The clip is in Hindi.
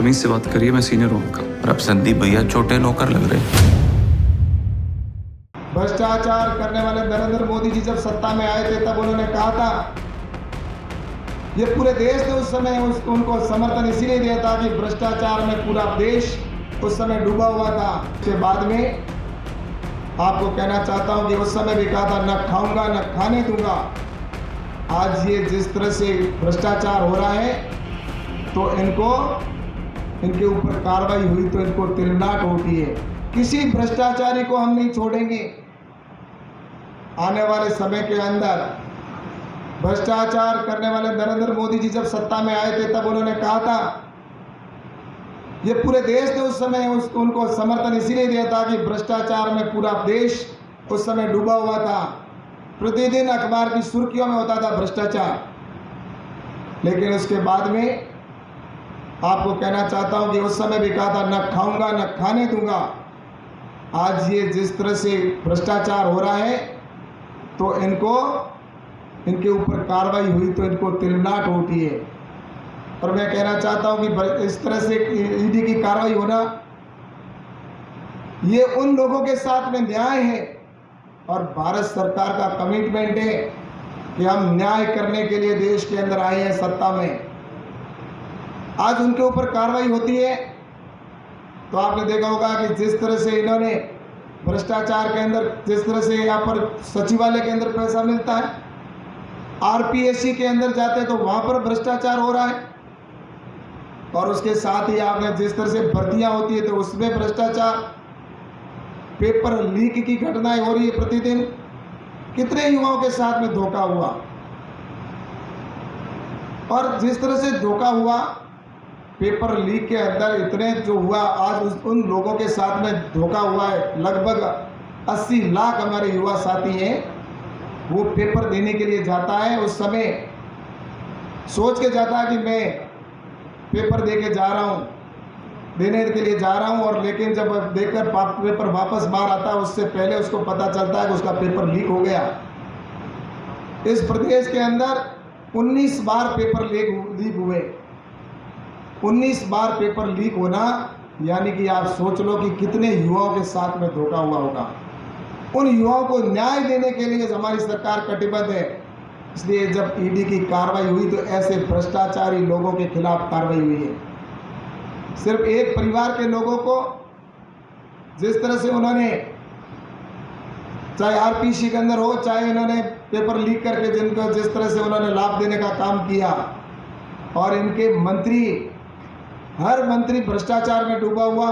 तमीज से बात करिए, मैं सीनियर हूँ आपका। और अब संदीप भैया छोटे नौकर लग रहे। भ्रष्टाचार करने वाले नरेंद्र मोदी जी जब सत्ता में आए थे तब उन्होंने कहा था, ये पूरे देश ने उस समय उनको समर्थन इसीलिए दिया था कि भ्रष्टाचार में पूरा देश उस समय डूबा हुआ था। उसके बाद में आपको कहना चाहता हूं कि उस समय भी कहा था, न खाऊंगा न खाने दूंगा। आज ये जिस तरह से भ्रष्टाचार हो रहा है तो इनके ऊपर कार्रवाई हुई तो इनको तिलनाट होती है। किसी भ्रष्टाचारी को हम नहीं छोड़ेंगे। आने वाले समय के अंदर भ्रष्टाचार करने वाले नरेंद्र मोदी जी जब सत्ता में आए थे तब उन्होंने कहा था, ये पूरे देश ने उस समय उनको समर्थन इसीलिए दिया था कि भ्रष्टाचार में पूरा देश उस समय डूबा हुआ था। प्रतिदिन अखबार की सुर्खियों में होता था भ्रष्टाचार। लेकिन उसके बाद में आपको कहना चाहता हूं कि उस समय भी कहा था, न खाऊंगा न खाने दूंगा। आज ये जिस तरह से भ्रष्टाचार हो रहा है तो इनके ऊपर कार्रवाई हुई तो इनको तिलनाट होती है। और मैं कहना चाहता हूं कि इस तरह से ईडी की कार्रवाई होना, ये उन लोगों के साथ में न्याय है और भारत सरकार का कमिटमेंट है कि हम न्याय करने के लिए देश के अंदर आए हैं सत्ता में। आज उनके ऊपर कार्रवाई होती है तो आपने देखा होगा कि जिस तरह से इन्होंने भ्रष्टाचार के अंदर, जिस तरह से यहाँ पर सचिवालय के अंदर पैसा मिलता है, आरपीएससी के अंदर जाते तो वहाँ पर भ्रष्टाचार हो रहा है। और उसके साथ ही आपने जिस तरह से भर्तियाँ होती है तो उसमें भ्रष्टाचार, पेपर लीक की घटनाएं हो रही है प्रतिदिन। कितने युवाओं के साथ में धोखा हुआ, और जिस तरह से धोखा हुआ पेपर लीक के अंदर, इतने जो हुआ आज उन लोगों के साथ में धोखा हुआ है। लगभग 80 लाख हमारे युवा साथी हैं, वो पेपर देने के लिए जाता है, उस समय सोच के जाता है कि मैं पेपर दे के जा रहा हूँ, देने के लिए जा रहा हूँ, और लेकिन जब देकर पेपर वापस बाहर आता है उससे पहले उसको पता चलता है कि उसका पेपर लीक हो गया। इस प्रदेश के अंदर 19 बार पेपर लीक हुए। 19 बार पेपर लीक होना, यानी कि आप सोच लो कि कितने युवाओं के साथ में धोखा हुआ होगा। उन युवाओं को न्याय देने के लिए हमारी सरकार कटिबद्ध है। इसलिए जब ईडी की कार्रवाई हुई तो ऐसे भ्रष्टाचारी लोगों के खिलाफ कार्रवाई हुई है। सिर्फ एक परिवार के लोगों को जिस तरह से उन्होंने, चाहे आरपीसी के अंदर हो, चाहे इन्होंने पेपर लीक करके जिनको जिस तरह से उन्होंने लाभ देने का काम किया, और इनके मंत्री, हर मंत्री भ्रष्टाचार में डूबा हुआ।